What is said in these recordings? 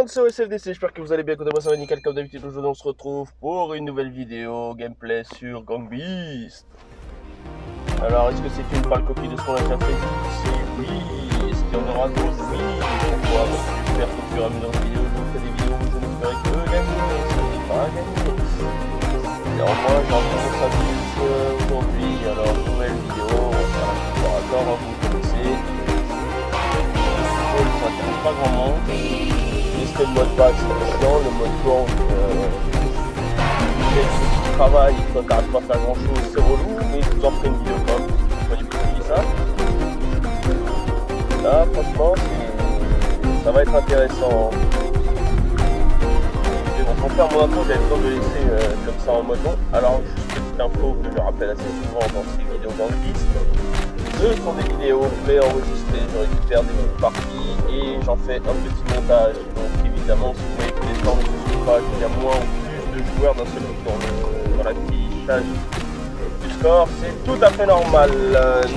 monde, c'est OSFDC, j'espère que vous allez bien, quand moi ça va nickel comme d'habitude. Aujourd'hui on se retrouve pour une nouvelle vidéo gameplay sur Gang Beasts. Alors est-ce que c'est une pâle copie de ce qu'on a déjà fait? C'est oui. Est-ce qu'il y en aura d'autres? Oui. Pourquoi? Parce que j'espère qu'au fur et à mesure des vidéos, je vous fais des vidéos où je n'espère que gagner, ça n'est pas gagné. Néanmoins j'ai envie de ça aujourd'hui, alors nouvelle vidéo, on va faire un petit rapport, vous connaissez. Ça n'intéresse pas grand monde. C'était le mode bac, c'est chiant, le mode gang, tu travailles, toi t'arrives pas à faire grand chose, c'est relou, mais je vous en ferai une vidéo quand même, je vais vous dire ça. Là, franchement, ça va être intéressant. Et bon, pour faire mon intro, j'avais besoin de laisser comme ça en mode long. Alors, juste une petite info que je rappelle assez souvent dans ces vidéos Gang Beasts. Ce sont des vidéos préenregistrées, je récupère des petites parties et j'en fais un petit montage. Donc évidemment, si vous voyez que les temps ne se suivent pas, qu'il y a moins ou plus de joueurs d'un seul coup dans l'affichage du score, c'est tout à fait normal.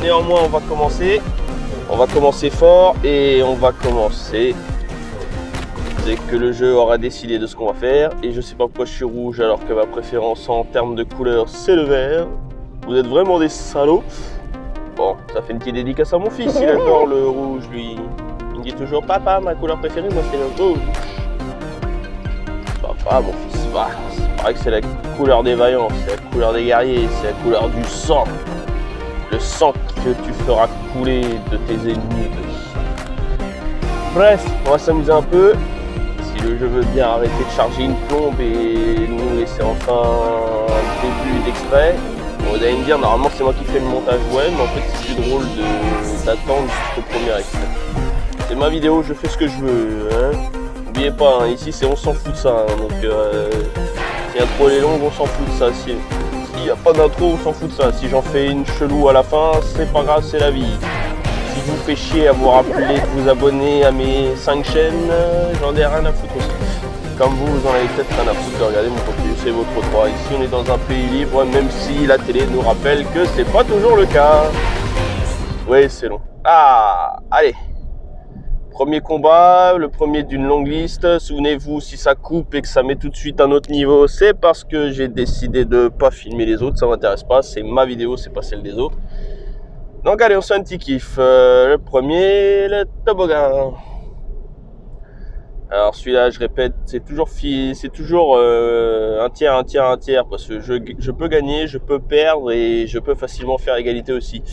Néanmoins, on va commencer fort et on va commencer dès que le jeu aura décidé de ce qu'on va faire. Et je sais pas pourquoi je suis rouge alors que ma préférence en termes de couleur c'est le vert. Vous êtes vraiment des salauds. Bon, ça fait une petite dédicace à mon fils, il adore le rouge lui. Il me dit toujours papa, ma couleur préférée, moi c'est le rouge. Papa, mon fils, bah, c'est vrai que c'est la couleur des vaillants, c'est la couleur des guerriers, c'est la couleur du sang. Le sang que tu feras couler de tes ennemis. Bref, on va s'amuser un peu. Si le jeu veut bien arrêter de charger une plombe et nous laisser enfin un début d'extrait. Bon, vous allez me dire, normalement c'est moi qui fais le montage web, mais en fait c'est plus drôle d'attendre jusqu'au premier extrait. C'est ma vidéo, je fais ce que je veux. Hein. N'oubliez pas, hein, ici c'est on s'en fout de ça. Hein, donc si l'intro est longue, on s'en fout de ça. S'il n'y a pas d'intro, on s'en fout de ça. Si j'en fais une chelou à la fin, c'est pas grave, c'est la vie. Si je vous fais chier à vous rappeler de vous abonner à mes 5 chaînes, j'en ai rien à foutre aussi. Comme vous en avez peut-être rien à foutre de regarder mon contenu, c'est votre droit. Ici on est dans un pays libre, même si la télé nous rappelle que c'est pas toujours le cas. Oui, c'est long. Ah, allez. Premier combat, le premier d'une longue liste. Souvenez-vous, si ça coupe et que ça met tout de suite un autre niveau, c'est parce que j'ai décidé de pas filmer les autres, ça m'intéresse pas, c'est ma vidéo, c'est pas celle des autres. Donc allez, on se fait un petit kiff. Le premier, le toboggan. Alors celui-là, je répète, c'est toujours un tiers, parce que je peux gagner, je peux perdre et je peux facilement faire égalité aussi.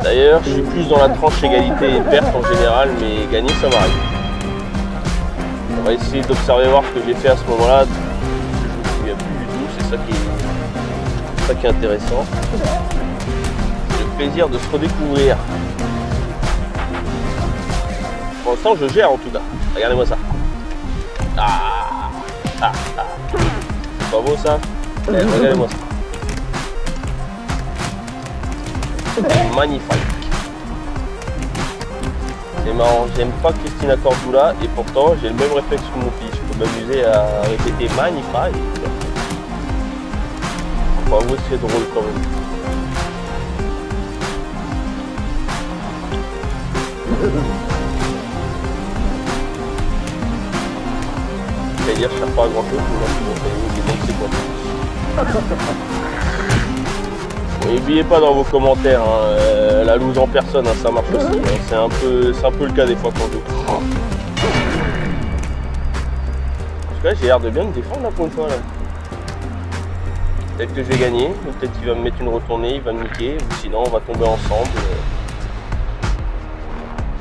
D'ailleurs, je suis plus dans la tranche égalité et perte en général, mais gagner, ça m'arrive. On va essayer d'observer voir ce que j'ai fait à ce moment-là. Je ne me souviens plus du tout, c'est ça qui est intéressant. C'est le plaisir de se redécouvrir. Pour l'instant, je gère en tout cas. Regardez-moi ça. C'est pas beau ça? Regardez-moi ça. C'est magnifique. C'est marrant, j'aime pas Christina Cordula et pourtant j'ai le même réflexe que mon fils. Je peux m'amuser à répéter magnifique. Enfin, vous c'est drôle quand même. C'est-à-dire je cherche pas à grand chose, n'oubliez pas dans vos commentaires, hein, la loose en personne, hein, ça marche aussi. Hein, c'est un peu le cas des fois quand je joue. En tout cas, j'ai l'air de bien me défendre là pour une fois. Peut-être que je vais gagner, ou peut-être qu'il va me mettre une retournée, il va me niquer, ou sinon on va tomber ensemble.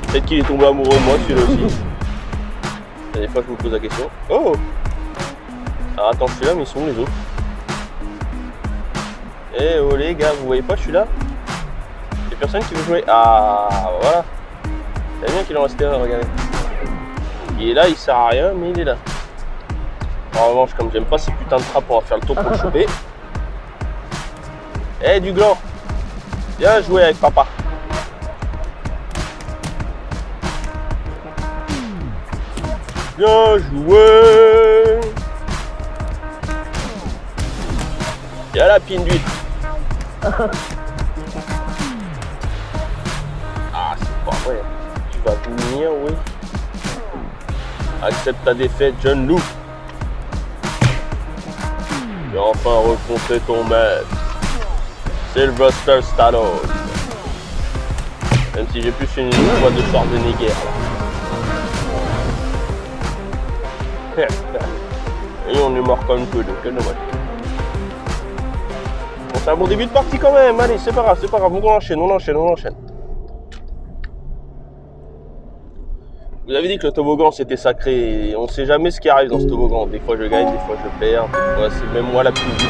Peut-être qu'il est tombé amoureux de moi celui-là aussi. Des fois je me pose la question. Oh! Alors attends, je suis là, mais ils sont où les autres? Eh oh les gars, vous voyez pas, je suis là. Y'a personne qui veut jouer. Ah voilà. C'est bien qu'il en restait un, regardez. Il est là, il sert à rien, mais il est là. En revanche, comme j'aime pas ces putains de trappes, on va faire le tour pour le choper. Eh du gland. Bien joué avec papa. Bien joué. Y'a la pine d'huile. Ah, c'est pas vrai. Tu vas venir, oui. Accepte ta défaite, jeune loup. Et enfin rencontrer ton maître, Sylvester Stallone. Même si j'ai plus une voix de Schwarzenegger là. Et on est mort comme peu, donc quel dommage. Bon, c'est un bon début de partie quand même. Allez, c'est pas grave, on enchaîne. Vous avez dit que le toboggan c'était sacré, et on sait jamais ce qui arrive dans ce toboggan. Des fois je gagne, des fois je perds, des fois c'est même moi la plus vite.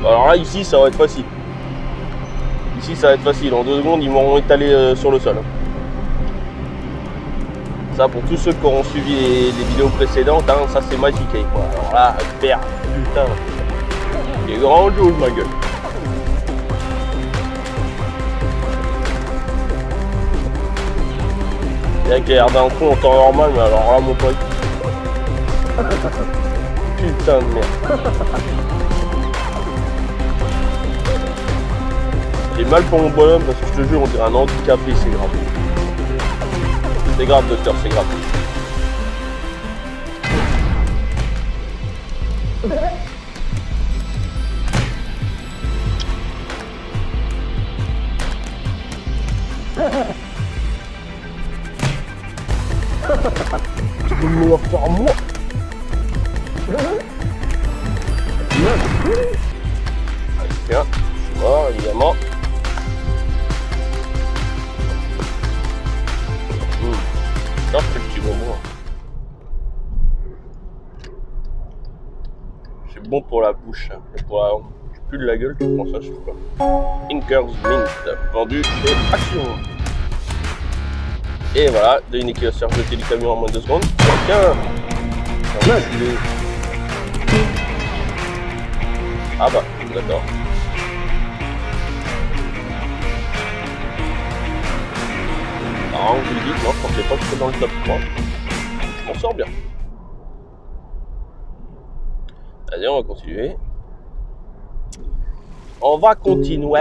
Alors là, ici ça va être facile. En 2 secondes, ils m'auront étalé sur le sol. Ça, pour tous ceux qui auront suivi les vidéos précédentes, hein, ça c'est magique. Quoi. Alors là, perdre, putain. Il est grand chose, ma gueule. Avec l'air d'un con en temps normal, mais alors là, mon pote. Putain de merde. J'ai mal pour mon bonhomme parce que je te jure, on dirait un handicapé, c'est grave. C'est grave, docteur, c'est grave. Tu veux me le faire à moi? Allez, tiens, je suis mort, évidemment. Ça, c'est le petit bonbon. C'est bon pour la bouche. Et pour la... Tu pues de la gueule, tu prends ça, je sais pas. Inkers Mint, vendu chez Action. Et voilà, devinez qui va se faire jeter du camion en moins de 2 secondes. Tiens. Ah bah, d'accord. Alors, je vous le dis, non, je pensais pas que c'était dans le top 3. Je m'en sors bien. Allez, on va continuer.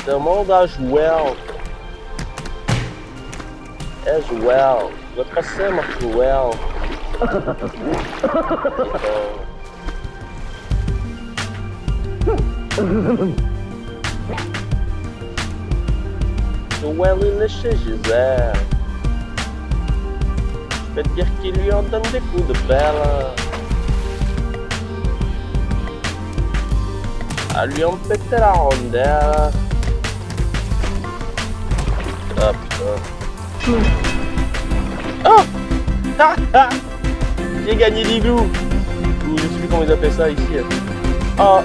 Demande à jouer. As well. Votre français marche well. Joël il est chez Gisèle. Je peux te dire qu'il lui en donne des coups de pelle. À lui en péter la rondelle. Ah putain. Oh. J'ai gagné l'igloo. Je sais plus comment ils appellent ça ici. Ah.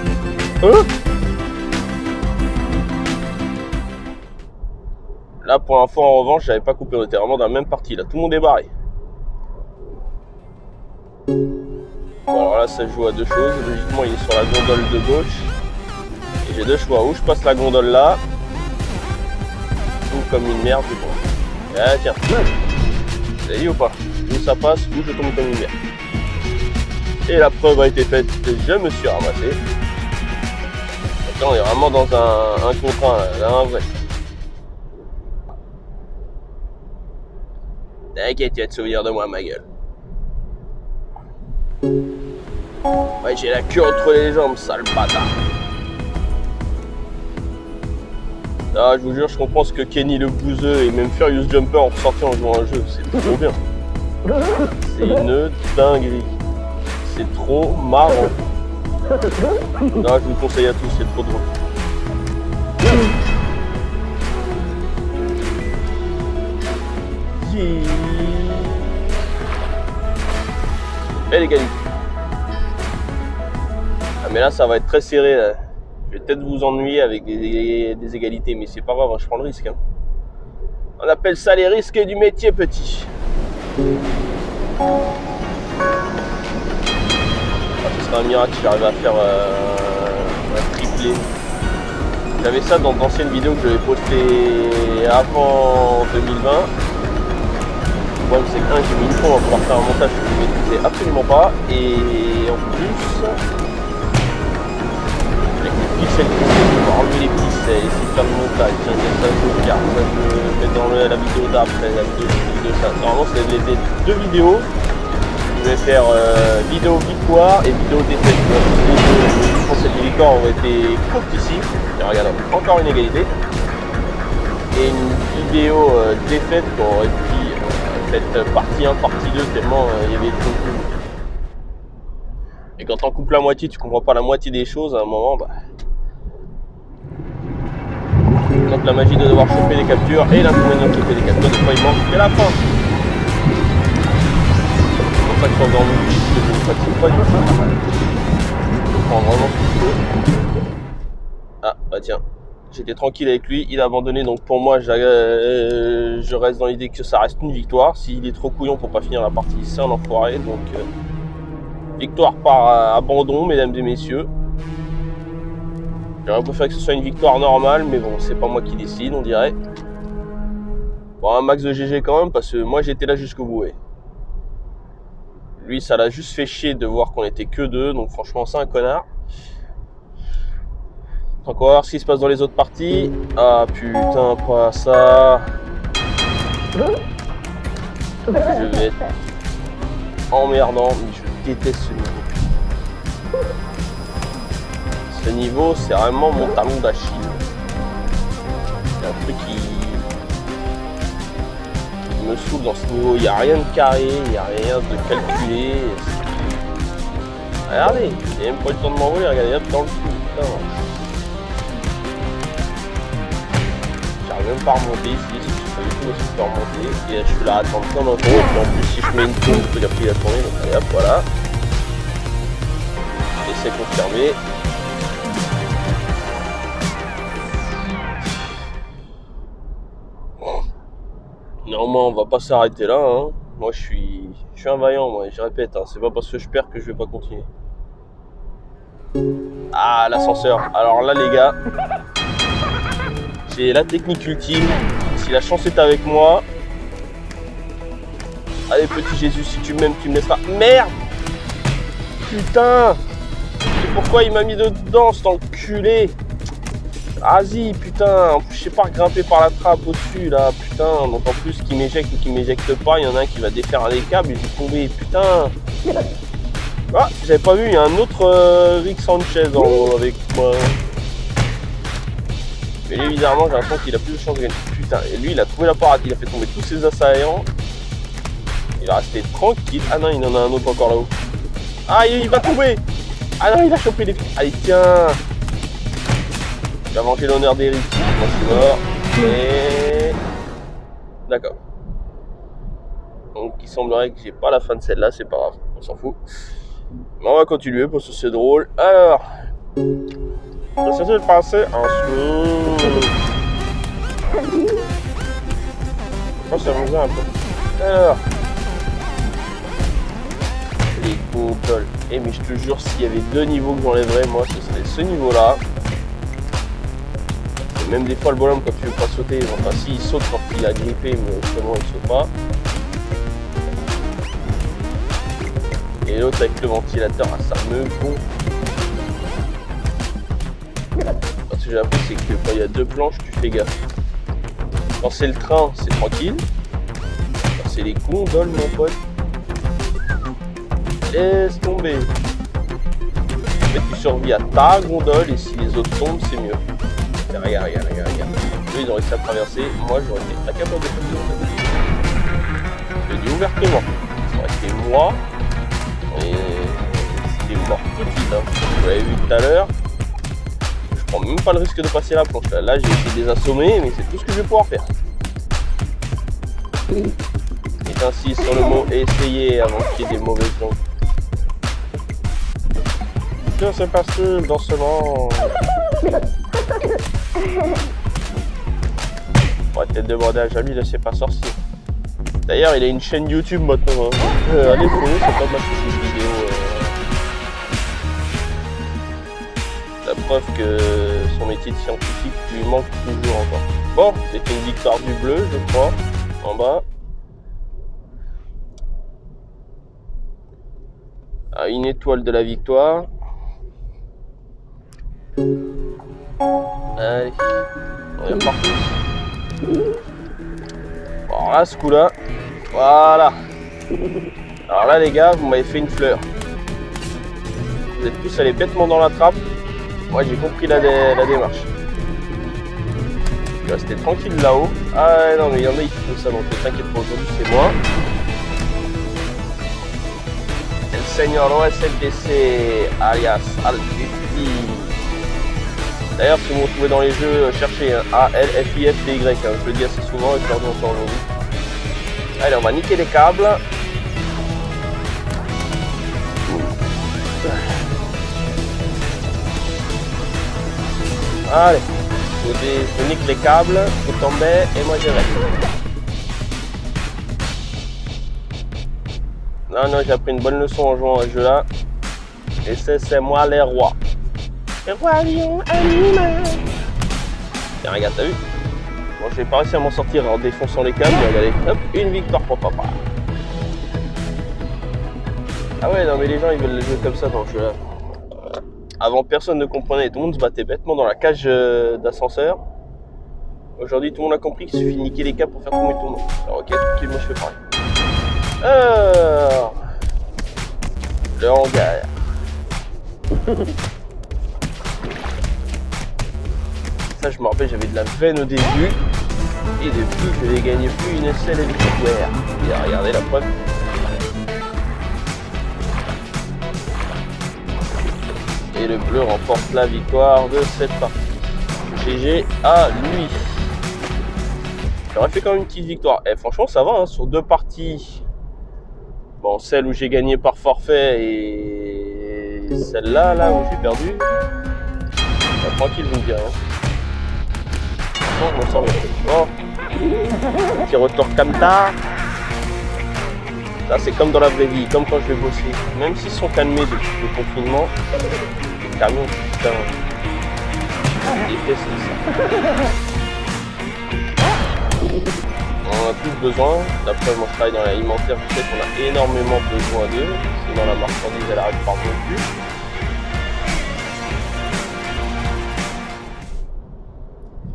Là pour l'info en revanche j'avais pas coupé, on était vraiment dans la même partie là, tout le monde est barré. Bon alors là ça joue à 2 choses, logiquement il est sur la gondole de gauche. Et j'ai 2 choix, ou je passe la gondole là, ou comme une merde je tombe. Ah tiens, vous avez dit ou pas? Ou ça passe, ou je tombe comme une merde. Et la preuve a été faite, je me suis ramassé. Donc là on est vraiment dans un contre un, là, un vrai. T'inquiète, tu vas te souvenir de moi, ma gueule. Ouais, j'ai la queue entre les jambes, sale bâtard. Ah, je vous jure, je comprends ce que Kenny le bouseux et même Furious Jumper ont ressorti en jouant à un jeu. C'est trop bien. C'est une dinguerie. C'est trop marrant. Non, je vous le conseille à tous, c'est trop drôle. Et l'égalité. Ah mais là ça va être très serré là. Je vais peut-être vous ennuyer avec des égalités, mais c'est pas grave, hein, je prends le risque. Hein. On appelle ça les risques du métier petit. Ah, ce serait un miracle si j'arrivais à faire un triplé. J'avais ça dans d'anciennes vidéos que j'avais postées avant 2020. Le problème c'est que j'ai mis une fois, on va pouvoir faire un montage que je ne maîtrisais absolument pas. Et en plus, avec les pixels qui sont enlever les pistes, essayer de faire le montage, tiens, ça je le garde, ça je le mets dans la vidéo d'après, la vidéo ça. Normalement c'est les deux vidéos. Je vais faire vidéo victoire et vidéo défaite. Je pense que les victoires auraient été courtes ici. Et regarde, encore une égalité. Et une vidéo défaite qui aurait pu être partie 1, partie 2, tellement il y avait trop de coups. Et quand t'en coupes la moitié, tu comprends pas la moitié des choses, à un moment, bah. Donc la magie de devoir choper des captures et l'inconvénient de choper des captures, des fois il manque qu'à la fin. C'est pour ça que je suis dans le but, que je ne pratique pas du tout. Je prends vraiment tout ce qu'il faut. Ah bah tiens, j'étais tranquille avec lui, il a abandonné, donc pour moi je reste dans l'idée que ça reste une victoire. S'il est trop couillon pour pas finir la partie, c'est un enfoiré, donc victoire par abandon, mesdames et messieurs. J'aurais préféré que ce soit une victoire normale, mais bon, c'est pas moi qui décide, on dirait. Bon, un max de GG quand même, parce que moi j'étais là jusqu'au bout. Ouais. Lui, ça l'a juste fait chier de voir qu'on était que deux, donc franchement, c'est un connard. Donc on va voir ce qui se passe dans les autres parties. Ah putain, pas ça. Je vais être emmerdant, mais je déteste ce niveau. Ce niveau, c'est vraiment mon talon d'Achille. Il y a un truc qui me saoule dans ce niveau. Il n'y a rien de carré, il n'y a rien de calculé. Regardez, il n'y a même pas eu le temps de m'envoler, regardez, hop, dans le trou. Putain. J'arrive même pas à remonter ici, je sais pas du tout où je peux remonter. Et là, je suis là à attendre comme un con. Et puis en plus, si je mets une tourne, je peux dire qu'il a tourné. Donc allez hop, voilà. Et c'est confirmé. Normalement, on va pas s'arrêter là. Hein. Moi, je suis un vaillant, moi. Je répète, hein, c'est pas parce que je perds que je vais pas continuer. Ah, l'ascenseur. Alors là, les gars, j'ai la technique ultime. Si la chance est avec moi, allez, petit Jésus, si tu m'aimes, tu me laisseras. Merde! Putain! Et pourquoi il m'a mis dedans, cet enculé? Vas-y, putain, en plus je sais pas grimper par la trappe au-dessus là, putain, donc en plus qui m'éjecte ou qui m'éjecte pas, il y en a un qui va défaire un des câbles et je vais tomber, putain. Ah, j'avais pas vu, il y a un autre Rick Sanchez en haut avec moi. Mais lui, évidemment, j'ai l'impression qu'il a plus de chance de gagner. Putain, et lui il a trouvé la parade, il a fait tomber tous ses assaillants. Il va rester tranquille. Ah non, il en a un autre encore là-haut. Ah, il va tomber. Ah non, il a chopé les... Allez, tiens. Il a mangé l'honneur d'Eric. Moi je suis mort. Et... D'accord. Donc il semblerait que j'ai pas la fin de celle-là, c'est pas grave, on s'en fout. Mais on va continuer parce que c'est drôle. Alors... ça s'est passé ensuite. Je pense que ça me un peu. Alors... les gondoles. Eh mais je te jure, s'il y avait deux niveaux que j'enlèverais, moi ce serait ce niveau-là. Même des fois le bonhomme quand tu veux pas sauter, enfin si il saute quand il a grippé, mais justement il saute pas. Et l'autre avec le ventilateur, ah, ça me gonfle. Parce que j'ai appris c'est que quand il y a deux planches, tu fais gaffe. Quand c'est le train, c'est tranquille. Quand c'est les gondoles, mon pote, laisse tomber. En fait, tu survis à ta gondole et si les autres tombent, c'est mieux. Regarde. Eux, ils ont réussi à traverser. Moi, j'aurais été incapable de faire ça. Je le dis ouvertement. Ça aurait été moi. Et c'était mort tout de suite. Hein. Vous l'avez vu tout à l'heure. Je prends même pas le risque de passer la planche. Là, j'ai essayé de les assommer, mais c'est tout ce que je vais pouvoir faire. Et j'insiste sur le mot essayer avant qu'il y ait des mauvaises langues. Que se passe-t-il dans ce monde? On va peut-être demander à Jamie de C'est pas sorcier. D'ailleurs, il a une chaîne YouTube maintenant. Hein. Allez, follow, c'est pas mal ces vidéos. La preuve que son métier de scientifique lui manque toujours encore. Bon, c'est une victoire du bleu, je crois, en bas. Ah, une étoile de la victoire. Allez, on est reparti. Bon, alors là, ce coup-là, voilà. Alors là, les gars, vous m'avez fait une fleur. Vous êtes tous allés bêtement dans la trappe. Moi, j'ai compris la démarche. Je vais rester tranquille là-haut. Ah non, mais il y en a qui font ça, donc ne t'inquiète pas, aujourd'hui, c'est moi. El Señor OSLBC, alias Alfify. D'ailleurs, si vous me retrouvez dans les jeux, cherchez A-L-F-I-F-T-Y. Je le dis assez souvent et je leur dis encore aujourd'hui. Allez, on va niquer les câbles. Allez, je nique les câbles, vous tombez et moi je reste. Non, j'ai appris une bonne leçon en jouant à ce jeu-là. Et c'est moi les rois. Les rois lions animaux. Tiens, regarde, t'as vu? Bon, j'ai pas réussi à m'en sortir en défonçant les câbles, mais regardez, hop, une victoire pour papa. Ah ouais, non mais les gens ils veulent le jouer comme ça dans le jeu-là. Avant, personne ne comprenait, tout le monde se battait bêtement dans la cage d'ascenseur. Aujourd'hui, tout le monde a compris qu'il suffit de niquer les câbles pour faire tomber tout le monde. Alors ok, tranquille, moi je fais pareil. Alors, le hangar. Ça, je me rappelle, j'avais de la veine au début. Et depuis, je n'ai gagné plus une seule victoire. Et regardez la preuve. Et le bleu remporte la victoire de cette partie. GG à lui. J'aurais fait quand même une petite victoire. Et franchement, ça va, hein, sur 2 parties. Bon, celle où j'ai gagné par forfait et celle-là, là où j'ai perdu. Bah, tranquille, je me dis rien. Non, je m'en sors bien. Bon. Petit retour comme ça. Ça, c'est comme dans la vraie vie, comme quand je vais bosser. Même s'ils sont calmés depuis le confinement, les camions, putain, je déteste ça. On en a tous besoin. D'après, moi je travaille dans l'alimentaire, je sais qu'on a énormément besoin d'eux. Sinon la marchandise, elle arrête pas non plus.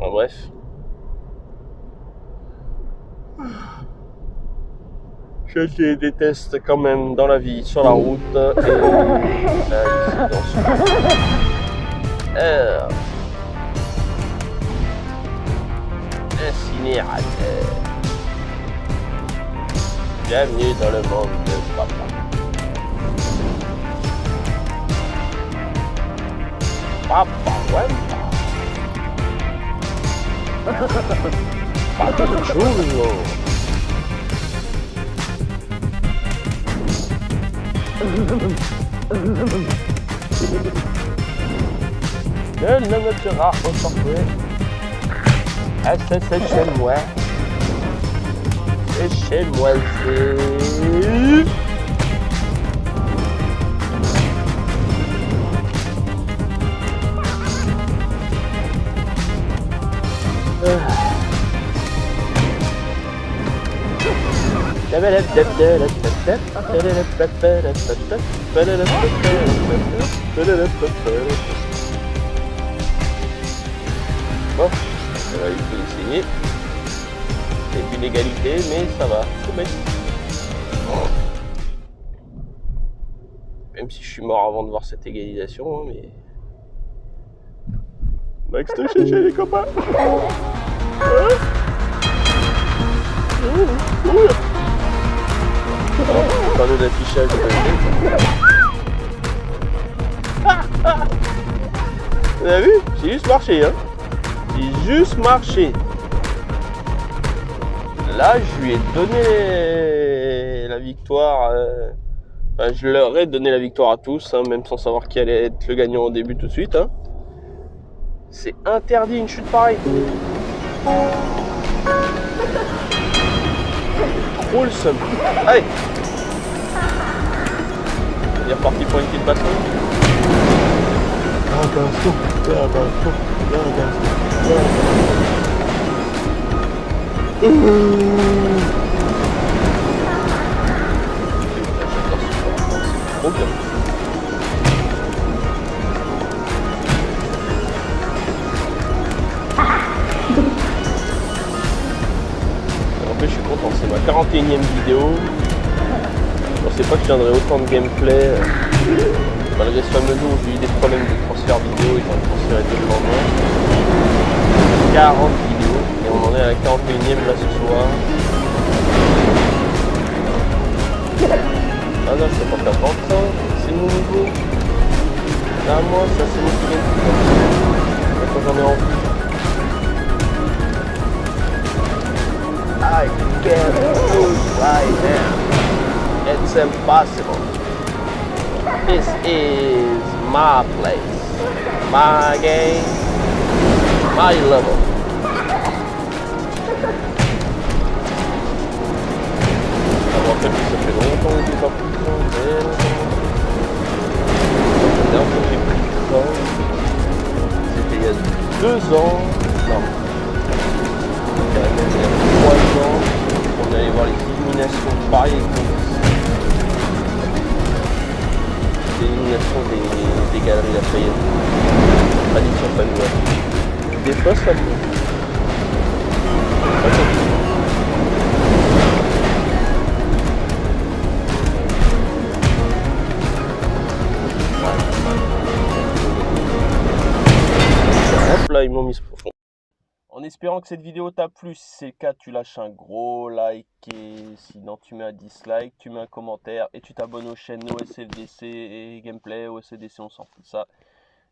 Enfin bref. Je les déteste quand même dans la vie, sur la route et ici dans ce incinérateur. Bienvenue dans le monde de papa. Papa, ouais. Papa, chulo. Nul ne me tuera aujourd'hui. C'est chez moi. C'est chez moi. Bon, il faut essayer. C'est une égalité, mais ça va. Même si je suis mort avant de voir cette égalisation, hein, mais... Max de chez les copains. Panneau d'affichage de qualité. Vous avez vu? J'ai juste marché, hein. J'ai juste marché. Là, je lui ai donné la victoire. Enfin, je leur ai donné la victoire à tous, hein, même sans savoir qui allait être le gagnant au début tout de suite. Hein. C'est interdit une chute pareille. Trop le seum. Allez. On est reparti pour une petite baston. Trop bien. 41e vidéo. Je pensais pas que je tiendrais autant de gameplay. Malgré ce fameux jour où j'ai eu des problèmes de transfert vidéo et j'en ai transféré 2 le lendemain. 40 vidéos et on en est à la 41e là ce soir. Ah non, c'est pas 40 ça, c'est mon niveau. Là moi ça c'est mon qui gagne. Quand j'en ai envie. I can't move right now. It's impossible. This is my place, my game, my level. Alors en fait, ça fait longtemps que j'ai pas pris le temps. La dernière fois que j'ai pris le temps, c'était il y a 2 ans. Non. Il y a 3 ans. On allait voir les illuminations de Paris avec l'élimination des galeries Lafayette. Tradition familiale. Des fois ça me... Hop là, ils m'ont mis profond. En espérant que cette vidéo t'a plu, si c'est le cas, tu lâches un gros like et sinon tu mets un dislike, tu mets un commentaire et tu t'abonnes aux chaînes OSFDC et Gameplay, OSFDC on s'en fout de ça.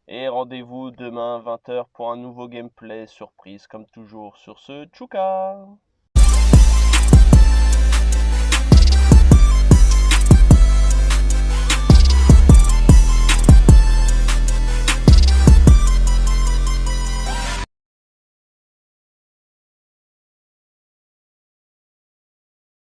Et rendez-vous demain 20h pour un nouveau gameplay surprise comme toujours sur ce Tchouka.